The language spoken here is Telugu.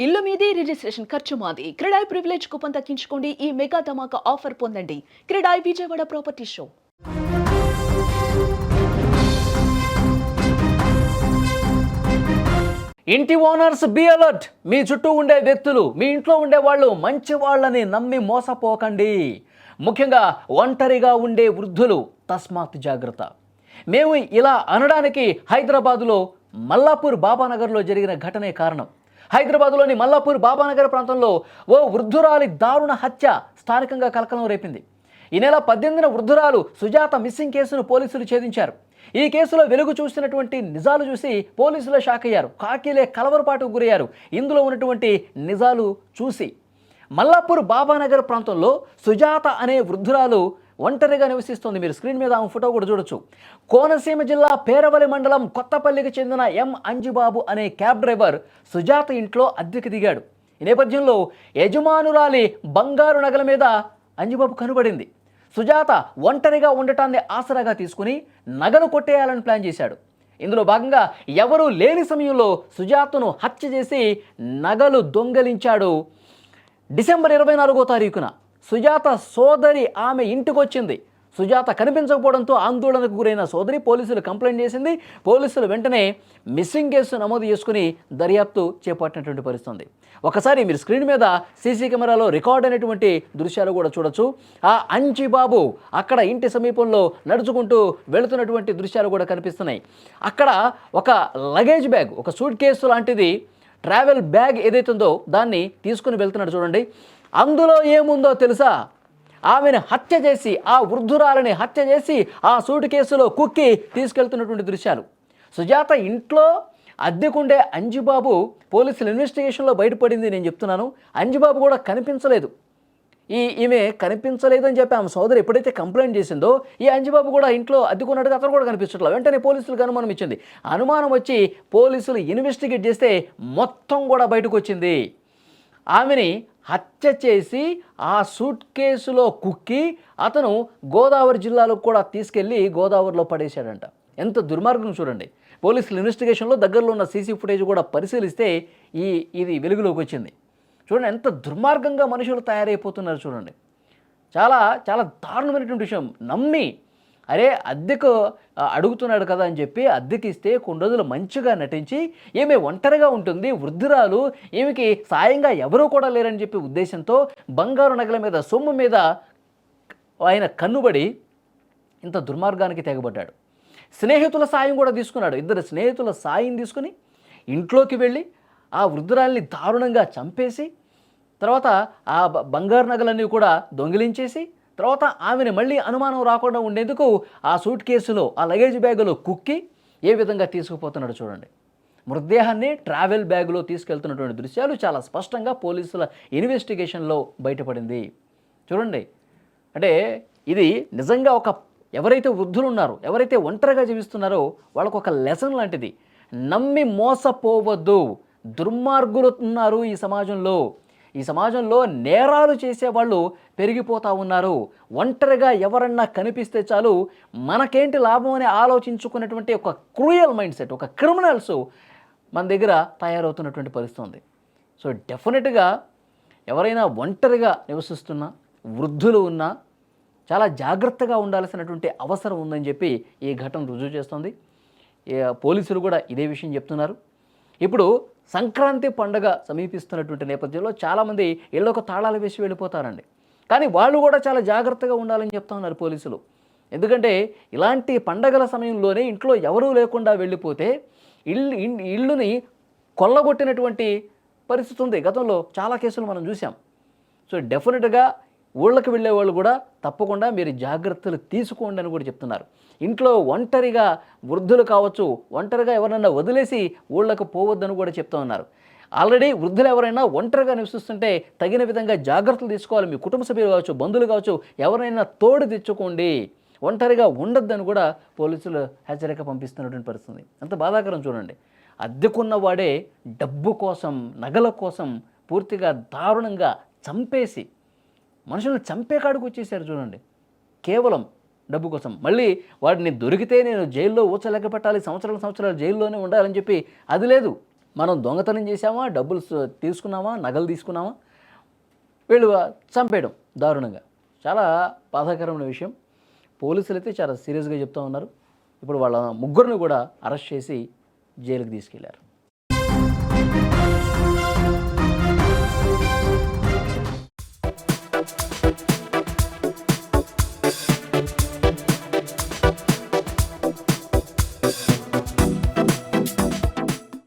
ఇల్లు మీది రిజిస్ట్రేషన్ ఖర్చు మాది. క్రెడాయ్ ప్రివిలేజ్ కూపన్ దక్కించుకోండి. ఈ మెగా ధమాకా ఆఫర్ పొందండి. CREDAI Vijayawada property show. ఇంటి ఓనర్స్ బి అలర్ట్. మీ చుట్టూ ఉండే వ్యక్తులు, మీ ఇంట్లో ఉండే వాళ్ళు మంచి వాళ్ళని నమ్మి మోసపోకండి. ముఖ్యంగా ఒంటరిగా ఉండే వృద్ధులు తస్మాత్ జాగ్రత్త. మేము ఇలా అనడానికి హైదరాబాదులో మల్లాపూర్ బాబానగర్లో జరిగిన ఘటనే కారణం. హైదరాబాద్లోని మల్లాపూర్ బాబానగర్ ప్రాంతంలో ఓ వృద్ధురాలి దారుణ హత్య స్థానికంగా కలకలం రేపింది. ఈ నెల 18న వృద్ధురాలు సుజాత మిస్సింగ్ కేసును పోలీసులు ఛేదించారు. ఈ కేసులో వెలుగు చూసినటువంటి నిజాలు చూసి పోలీసులు షాక్ అయ్యారు. కాకిలే కలవరపాటుకు గురయ్యారు. ఇందులో ఉన్నటువంటి నిజాలు చూసి మల్లాపూర్ బాబానగర్ ప్రాంతంలో సుజాత అనే వృద్ధురాలు ఒంటరిగా నివసిస్తుంది. మీరు స్క్రీన్ మీద ఆమె ఫోటో కూడా చూడొచ్చు. కోనసీమ జిల్లా పేరవలి మండలం కొత్తపల్లికి చెందిన ఎం అంజిబాబు అనే క్యాబ్ డ్రైవర్ సుజాత ఇంట్లో అద్దెకి దిగాడు. ఈ నేపథ్యంలో యజమానురాలి బంగారు నగల మీద అంజిబాబు కనుబడింది. సుజాత ఒంటరిగా ఉండటాన్ని ఆసరాగా తీసుకుని నగలు కొట్టేయాలని ప్లాన్ చేశాడు. ఇందులో భాగంగా ఎవరూ లేని సమయంలో సుజాతను హత్య చేసి నగలు దొంగలించాడు. డిసెంబర్ 24వ తారీఖున సుజాత సోదరి ఆమె ఇంటికి వచ్చింది. సుజాత కనిపించకపోవడంతో ఆందోళనకు గురైన సోదరి పోలీసులు కంప్లైంట్ చేసింది. పోలీసులు వెంటనే మిస్సింగ్ కేసు నమోదు చేసుకుని దర్యాప్తు చేపట్టినటువంటి పరిస్థితుంది. ఒకసారి మీరు స్క్రీన్ మీద సీసీ కెమెరాలో రికార్డ్ అయినటువంటి దృశ్యాలు కూడా చూడొచ్చు. ఆ అంజిబాబు అక్కడ ఇంటి సమీపంలో నడుచుకుంటూ వెళుతున్నటువంటి దృశ్యాలు కూడా కనిపిస్తున్నాయి. అక్కడ ఒక లగేజ్ బ్యాగ్, ఒక సూట్ కేసు లాంటిది, ట్రావెల్ బ్యాగ్ ఏదైతుందో దాన్ని తీసుకుని వెళ్తున్నాడు చూడండి. అందులో ఏముందో తెలుసా? ఆమెను హత్య చేసి, ఆ వృద్ధురాలని హత్య చేసి ఆ సూట్ కేసులో కుక్కి తీసుకెళ్తున్నటువంటి దృశ్యాలు. సుజాత ఇంట్లో అద్దెకుండే అంజిబాబు పోలీసుల ఇన్వెస్టిగేషన్లో బయటపడింది. నేను చెప్తున్నాను, అంజిబాబు కూడా కనిపించలేదు. ఈమె కనిపించలేదని చెప్పి ఆమె సోదరు ఎప్పుడైతే కంప్లైంట్ చేసిందో ఈ అంజిబాబు కూడా ఇంట్లో అద్దెకున్నట్టుగా అతను కూడా కనిపించట్లేదు. వెంటనే పోలీసులకు అనుమానం ఇచ్చింది. అనుమానం వచ్చి పోలీసులు ఇన్వెస్టిగేట్ చేస్తే మొత్తం కూడా బయటకు వచ్చింది. ఆమెని హత్య చేసి ఆ సూట్ కేసులో కుక్కి అతను గోదావరి జిల్లాలో కూడా తీసుకెళ్ళి గోదావరిలో పడేశాడంట. ఎంత దుర్మార్గం చూడండి. పోలీసుల ఇన్వెస్టిగేషన్లో దగ్గరలో ఉన్న సీసీ ఫుటేజ్ కూడా పరిశీలిస్తే ఇది వెలుగులోకి వచ్చింది. చూడండి ఎంత దుర్మార్గంగా మనుషులు తయారైపోతున్నారు చూడండి. చాలా చాలా దారుణమైనటువంటి విషయం. నమ్మి అరే అద్దెకు అడుగుతున్నాడు కదా అని చెప్పి అద్దెకి ఇస్తే కొన్ని రోజులు మంచిగా నటించి ఈమె ఒంటరిగా ఉంటుంది, వృద్ధురాలు, ఈమెకి సాయంగా ఎవరూ కూడా లేరని చెప్పి ఉద్దేశంతో బంగారు నగల మీద, సొమ్ము మీద ఆయన కన్నుబడి ఇంత దుర్మార్గానికి తెగబడ్డాడు. స్నేహితుల సాయం కూడా తీసుకున్నాడు. ఇద్దరు స్నేహితుల సాయం తీసుకుని ఇంట్లోకి వెళ్ళి ఆ వృద్ధురాల్ని దారుణంగా చంపేసి తర్వాత ఆ బంగారు నగలన్నీ కూడా దొంగిలించేసి తర్వాత ఆమెను మళ్ళీ అనుమానం రాకుండా ఉండేందుకు ఆ సూట్ కేసులో, ఆ లగేజ్ బ్యాగులో కుక్కి ఏ విధంగా తీసుకుపోతున్నాడు చూడండి. మృతదేహాన్ని ట్రావెల్ బ్యాగులో తీసుకెళ్తున్నటువంటి దృశ్యాలు చాలా స్పష్టంగా పోలీసుల ఇన్వెస్టిగేషన్లో బయటపడింది. చూడండి, అంటే ఇది నిజంగా ఎవరైతే వృద్ధులు ఉన్నారో, ఎవరైతే ఒంటరిగా జీవిస్తున్నారో వాళ్ళకు ఒక లెసన్ లాంటిది. నమ్మి మోసపోవద్దు. దుర్మార్గులు ఉన్నారు ఈ సమాజంలో. ఈ సమాజంలో నేరాలు చేసేవాళ్ళు పెరిగిపోతూ ఉన్నారు. ఒంటరిగా ఎవరన్నా కనిపిస్తే చాలు మనకేంటి లాభం అని ఆలోచించుకున్నటువంటి ఒక క్రూయల్ మైండ్ సెట్, ఒక క్రిమినల్స్ మన దగ్గర తయారవుతున్నటువంటి పరిస్థితి ఉంది. సో డెఫినెట్గా ఎవరైనా ఒంటరిగా నివసిస్తున్నా, వృద్ధులు ఉన్నా చాలా జాగ్రత్తగా ఉండాల్సినటువంటి అవసరం ఉందని చెప్పి ఈ ఘటన రుజువు చేస్తుంది. పోలీసులు కూడా ఇదే విషయం చెప్తున్నారు. ఇప్పుడు సంక్రాంతి పండుగ సమీపిస్తున్నటువంటి నేపథ్యంలో చాలామంది ఇళ్ళకు తాళాలు వేసి వెళ్ళిపోతారండి. కానీ వాళ్ళు కూడా చాలా జాగ్రత్తగా ఉండాలని చెప్తా ఉన్నారు పోలీసులు. ఎందుకంటే ఇలాంటి పండగల సమయంలోనే ఇంట్లో ఎవరూ లేకుండా వెళ్ళిపోతే ఇల్లుని కొల్లగొట్టినటువంటి పరిస్థితి ఉంది. గతంలో చాలా కేసులు మనం చూసాం. సో డెఫినెట్గా ఊళ్ళకి వెళ్ళే వాళ్ళు కూడా తప్పకుండా మీరు జాగ్రత్తలు తీసుకోండి అని కూడా చెప్తున్నారు. ఇంట్లో ఒంటరిగా వృద్ధులు కావచ్చు, ఒంటరిగా ఎవరైనా వదిలేసి ఊళ్ళకు పోవద్దని కూడా చెప్తూ ఉన్నారు. ఆల్రెడీ వృద్ధులు ఎవరైనా ఒంటరిగా నివసిస్తుంటే తగిన విధంగా జాగ్రత్తలు తీసుకోవాలి. మీ కుటుంబ సభ్యులు కావచ్చు, బంధువులు కావచ్చు, ఎవరైనా తోడు తెచ్చుకోండి. ఒంటరిగా ఉండొద్దని కూడా పోలీసులు హెచ్చరిక పంపిస్తున్నటువంటి పరిస్థితి. అంత బాధాకరం చూడండి. అద్దెకున్న వాడే డబ్బు కోసం, నగల కోసం పూర్తిగా దారుణంగా చంపేసి మనుషులను చంపే కాడికి వచ్చేసారు చూడండి. కేవలం డబ్బు కోసం. మళ్ళీ వాడిని దొరికితే నేను జైల్లో ఊచలేక పెట్టాలి, సంవత్సరాలు జైల్లోనే ఉండాలని చెప్పి అది లేదు. మనం దొంగతనం చేసామా, డబ్బులు తీసుకున్నామా, నగలు తీసుకున్నామా, వీళ్ళు చంపేయడం దారుణంగా. చాలా బాధాకరమైన విషయం. పోలీసులు అయితే చాలా సీరియస్గా చెప్తూ ఉన్నారు. ఇప్పుడు వాళ్ళ ముగ్గురిని కూడా అరెస్ట్ చేసి జైలుకి తీసుకెళ్లారు.